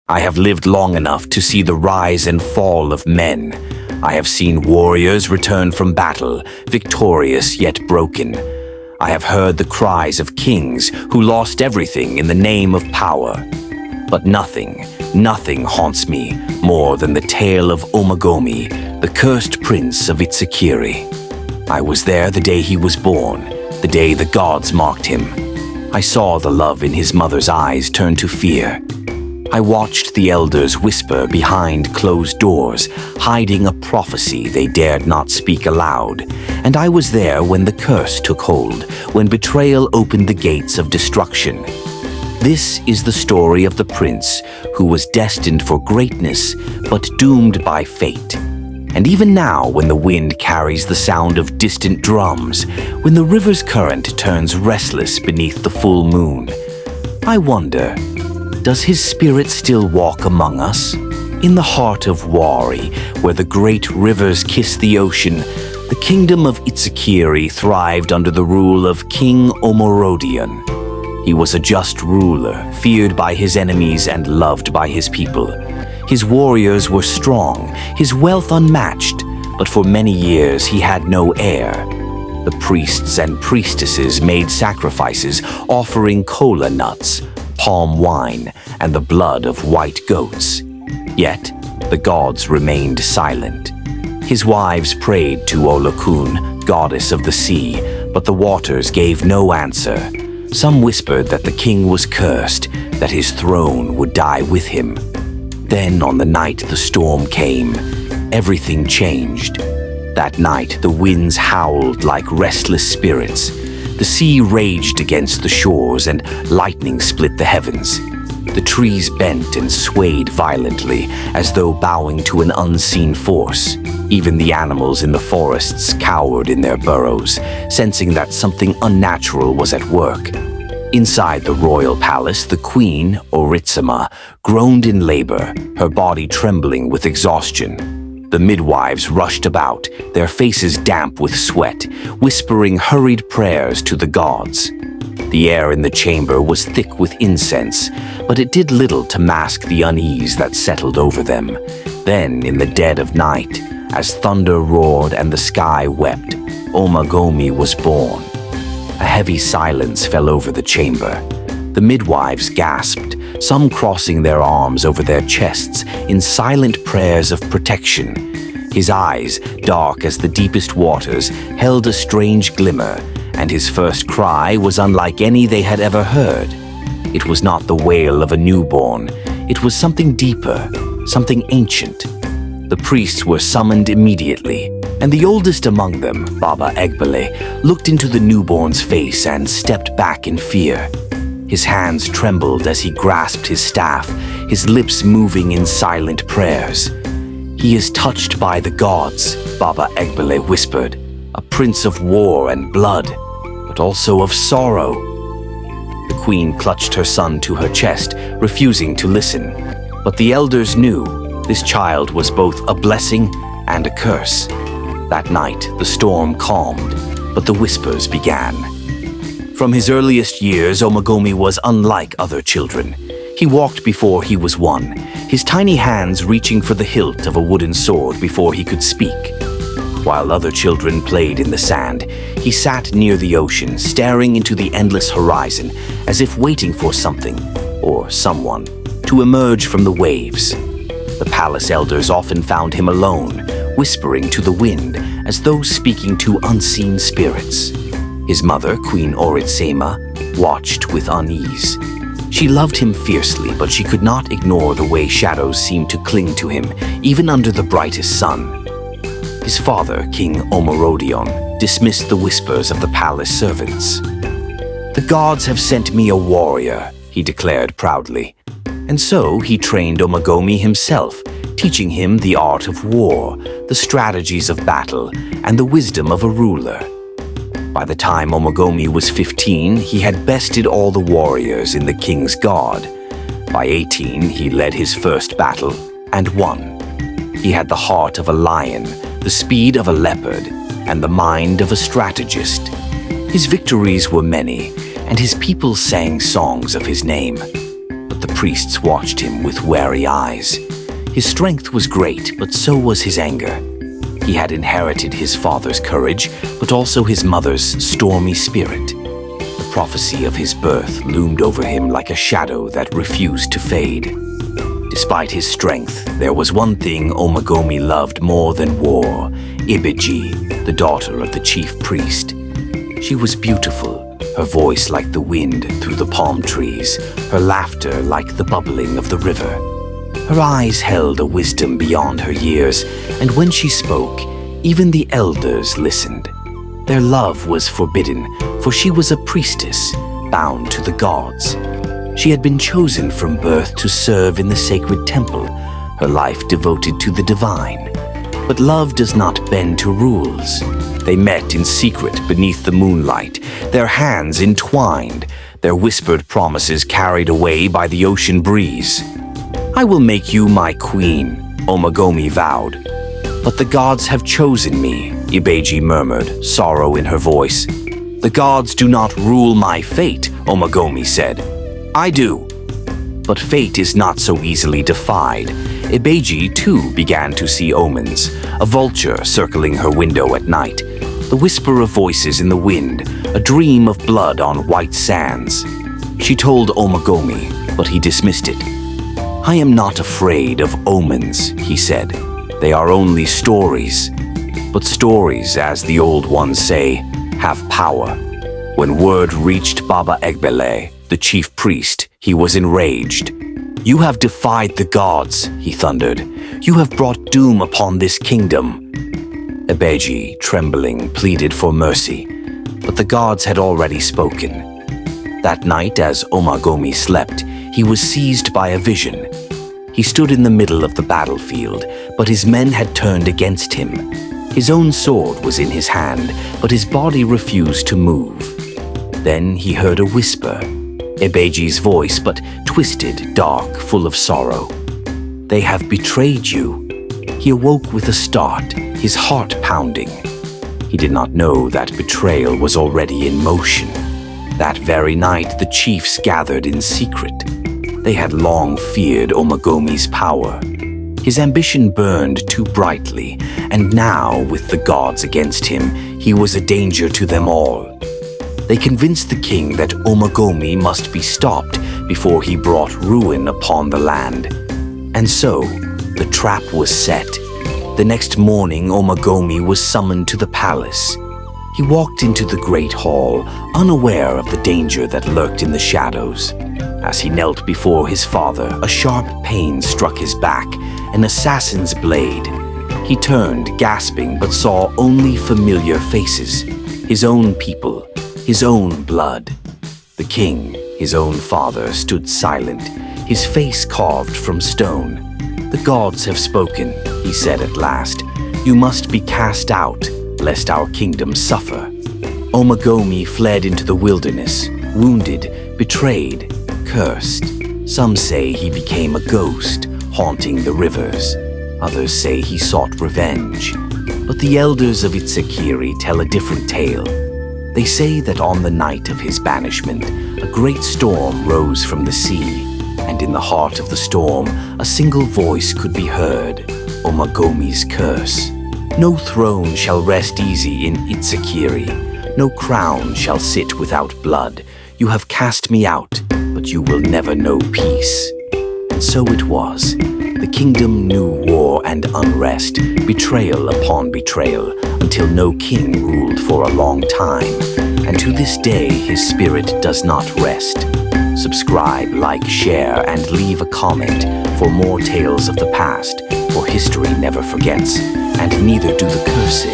I have lived long enough to see the rise and fall of men. I have seen warriors return from battle, victorious yet broken. I have heard the cries of kings who lost everything in the name of power. But nothing haunts me more than the tale of Omaghomi, the cursed prince of Itsekiri. I was there the day he was born, the day the gods marked him. I saw the love in his mother's eyes turn to fear. I watched the elders whisper behind closed doors, hiding a prophecy they dared not speak aloud. And I was there when the curse took hold, when betrayal opened the gates of destruction. This is the story of the prince who was destined for greatness, but doomed by fate. And even now, when the wind carries the sound of distant drums, when the river's current turns restless beneath the full moon, I wonder, does his spirit still walk among us? In the heart of Wari, where the great rivers kiss the ocean, the kingdom of Itsekiri thrived under the rule of King Omorodion. He was a just ruler, feared by his enemies and loved by his people. His warriors were strong, his wealth unmatched, but for many years he had no heir. The priests and priestesses made sacrifices, offering kola nuts, palm wine, and the blood of white goats. Yet, the gods remained silent. His wives prayed to Olokun, goddess of the sea, but the waters gave no answer. Some whispered that the king was cursed, that his throne would die with him. Then, on the night the storm came, everything changed. That night, the winds howled like restless spirits. The sea raged against the shores, and lightning split the heavens. The trees bent and swayed violently, as though bowing to an unseen force. Even the animals in the forests cowered in their burrows, sensing that something unnatural was at work. Inside the royal palace, the queen, Oritsima, groaned in labor, her body trembling with exhaustion. The midwives rushed about, their faces damp with sweat, whispering hurried prayers to the gods. The air in the chamber was thick with incense, but it did little to mask the unease that settled over them. Then, in the dead of night, as thunder roared and the sky wept, Omaghomi was born. A heavy silence fell over the chamber. The midwives gasped, some crossing their arms over their chests in silent prayers of protection. His eyes, dark as the deepest waters, held a strange glimmer, and his first cry was unlike any they had ever heard. It was not the wail of a newborn. It was something deeper, something ancient. The priests were summoned immediately, and the oldest among them, Baba Egbele, looked into the newborn's face and stepped back in fear. His hands trembled as he grasped his staff, his lips moving in silent prayers. "He is touched by the gods," Baba Egbele whispered, "a prince of war and blood, but also of sorrow." The queen clutched her son to her chest, refusing to listen. But the elders knew this child was both a blessing and a curse. That night, the storm calmed, but the whispers began. From his earliest years, Omaghomi was unlike other children. He walked before he was one, his tiny hands reaching for the hilt of a wooden sword before he could speak. While other children played in the sand, he sat near the ocean, staring into the endless horizon, as if waiting for something, or someone, to emerge from the waves. The palace elders often found him alone, whispering to the wind, as though speaking to unseen spirits. His mother, Queen Oritsima, watched with unease. She loved him fiercely, but she could not ignore the way shadows seemed to cling to him, even under the brightest sun. His father, King Omorodion, dismissed the whispers of the palace servants. "The gods have sent me a warrior," he declared proudly. And so he trained Omaghomi himself, teaching him the art of war, the strategies of battle, and the wisdom of a ruler. By the time Omaghomi was 15, he had bested all the warriors in the king's guard. By 18, he led his first battle and won. He had the heart of a lion, the speed of a leopard, and the mind of a strategist. His victories were many, and his people sang songs of his name. But The priests watched him with wary eyes. His strength was great, but so was his anger. He had inherited his father's courage, but also his mother's stormy spirit. The prophecy of his birth loomed over him like a shadow that refused to fade. Despite his strength, there was one thing Omaghomi loved more than war: Ebeji, the daughter of the chief priest. She was beautiful, her voice like the wind through the palm trees, her laughter like the bubbling of the river. Her eyes held a wisdom beyond her years, and when she spoke, even the elders listened. Their love was forbidden, for she was a priestess, bound to the gods. She had been chosen from birth to serve in the sacred temple, her life devoted to the divine. But love does not bend to rules. They met in secret beneath the moonlight, their hands entwined, their whispered promises carried away by the ocean breeze. "I will make you my queen," Omaghomi vowed. "But the gods have chosen me," Ebeji murmured, sorrow in her voice. "The gods do not rule my fate," Omaghomi said. "I do." But fate is not so easily defied. Ebeji, too, began to see omens, a vulture circling her window at night, the whisper of voices in the wind, a dream of blood on white sands. She told Omaghomi, but he dismissed it. "I am not afraid of omens," he said. "They are only stories." But stories, as the old ones say, have power. When word reached Baba Egbele, the chief priest, he was enraged. "You have defied the gods," he thundered. "You have brought doom upon this kingdom." Ebeji, trembling, pleaded for mercy, but the gods had already spoken. That night, as Omaghomi slept, he was seized by a vision. He stood in the middle of the battlefield, but his men had turned against him. His own sword was in his hand, but his body refused to move. Then he heard a whisper, Ebeji's voice, but twisted, dark, full of sorrow. "They have betrayed you." He awoke with a start, his heart pounding. He did not know that betrayal was already in motion. That very night, the chiefs gathered in secret. They had long feared Omaghomi's power. His ambition burned too brightly, and now, with the gods against him, he was a danger to them all. They convinced the king that Omaghomi must be stopped before he brought ruin upon the land. And so, the trap was set. The next morning, Omaghomi was summoned to the palace. He walked into the great hall, unaware of the danger that lurked in the shadows. As he knelt before his father, a sharp pain struck his back, an assassin's blade. He turned, gasping, but saw only familiar faces, his own people, his own blood. The king, his own father, stood silent, his face carved from stone. "The gods have spoken," he said at last. "You must be cast out, lest our kingdom suffer." Omaghomi fled into the wilderness, wounded, betrayed, cursed. Some say he became a ghost, haunting the rivers. Others say he sought revenge. But the elders of Itsekiri tell a different tale. They say that on the night of his banishment, a great storm rose from the sea, and in the heart of the storm, a single voice could be heard, Omaghomi's curse. "No throne shall rest easy in Itsekiri. No crown shall sit without blood. You have cast me out, but you will never know peace." And so it was. The kingdom knew war and unrest, betrayal upon betrayal, until no king ruled for a long time. And to this day, his spirit does not rest. Subscribe, like, share, and leave a comment for more tales of the past, for history never forgets, and neither do the cursed.